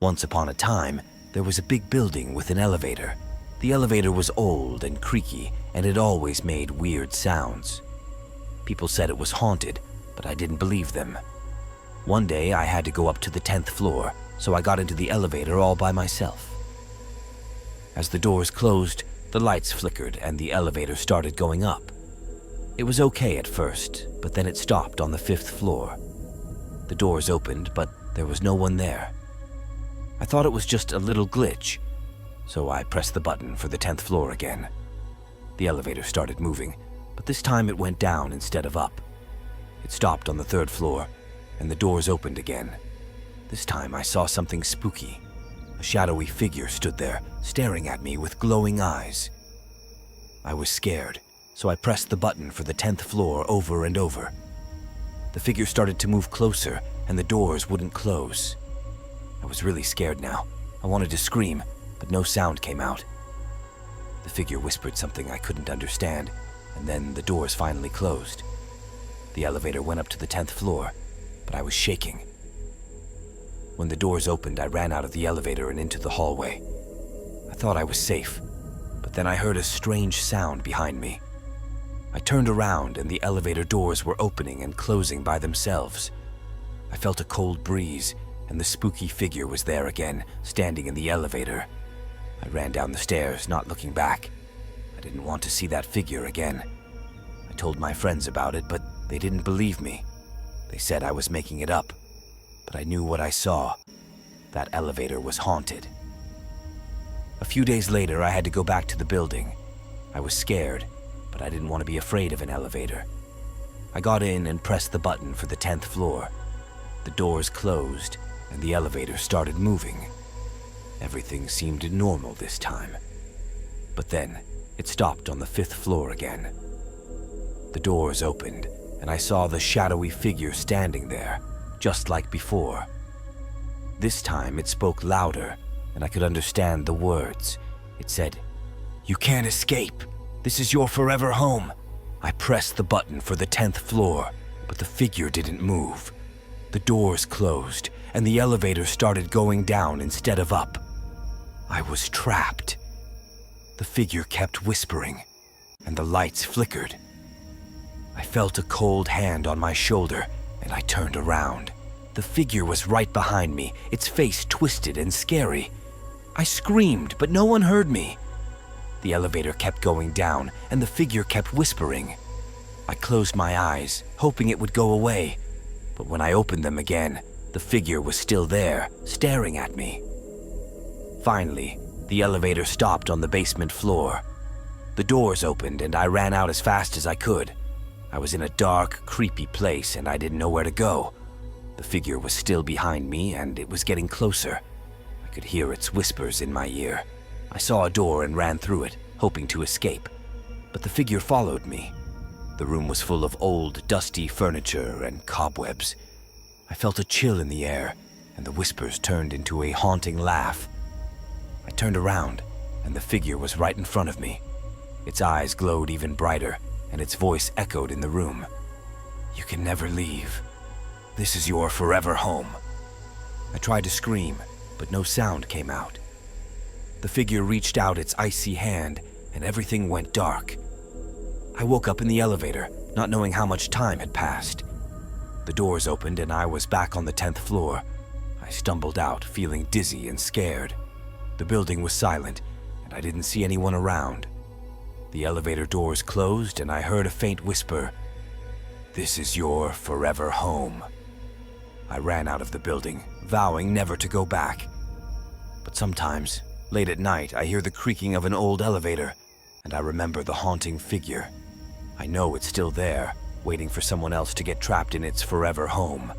Once upon a time, there was a big building with an elevator. The elevator was old and creaky, and it always made weird sounds. People said it was haunted, but I didn't believe them. One day, I had to go up to the 10th floor, so I got into the elevator all by myself. As the doors closed, the lights flickered and the elevator started going up. It was okay at first, but then it stopped on the 5th floor. The doors opened, but there was no one there. I thought it was just a little glitch, so I pressed the button for the 10th floor again. The elevator started moving, but this time it went down instead of up. It stopped on the 3rd floor, and the doors opened again. This time I saw something spooky. A shadowy figure stood there, staring at me with glowing eyes. I was scared, so I pressed the button for the 10th floor over and over. The figure started to move closer, and the doors wouldn't close. I was really scared now. I wanted to scream, but no sound came out. The figure whispered something I couldn't understand, and then the doors finally closed. The elevator went up to the 10th floor, but I was shaking. When the doors opened, I ran out of the elevator and into the hallway. I thought I was safe, but then I heard a strange sound behind me. I turned around and the elevator doors were opening and closing by themselves. I felt a cold breeze, and the spooky figure was there again, standing in the elevator. I ran down the stairs, not looking back. I didn't want to see that figure again. I told my friends about it, but they didn't believe me. They said I was making it up, but I knew what I saw. That elevator was haunted. A few days later, I had to go back to the building. I was scared, but I didn't want to be afraid of an elevator. I got in and pressed the button for the 10th floor. The doors closed, and the elevator started moving. Everything seemed normal this time. But then, it stopped on the 5th floor again. The doors opened, and I saw the shadowy figure standing there, just like before. This time, it spoke louder, and I could understand the words. It said, "You can't escape. This is your forever home." I pressed the button for the 10th floor, but the figure didn't move. The doors closed, and the elevator started going down instead of up. I was trapped. The figure kept whispering, and the lights flickered. I felt a cold hand on my shoulder, and I turned around. The figure was right behind me, its face twisted and scary. I screamed, but no one heard me. The elevator kept going down, and the figure kept whispering. I closed my eyes, hoping it would go away, but when I opened them again, the figure was still there, staring at me. Finally, the elevator stopped on the basement floor. The doors opened, and I ran out as fast as I could. I was in a dark, creepy place, and I didn't know where to go. The figure was still behind me, and it was getting closer. I could hear its whispers in my ear. I saw a door and ran through it, hoping to escape. But the figure followed me. The room was full of old, dusty furniture and cobwebs. I felt a chill in the air, and the whispers turned into a haunting laugh. I turned around, and the figure was right in front of me. Its eyes glowed even brighter, and its voice echoed in the room. "You can never leave. This is your forever home." I tried to scream, but no sound came out. The figure reached out its icy hand, and everything went dark. I woke up in the elevator, not knowing how much time had passed. The doors opened, and I was back on the 10th floor. I stumbled out, feeling dizzy and scared. The building was silent, and I didn't see anyone around. The elevator doors closed, and I heard a faint whisper, "This is your forever home." I ran out of the building, vowing never to go back. But sometimes, late at night, I hear the creaking of an old elevator, and I remember the haunting figure. I know it's still there, waiting for someone else to get trapped in its forever home.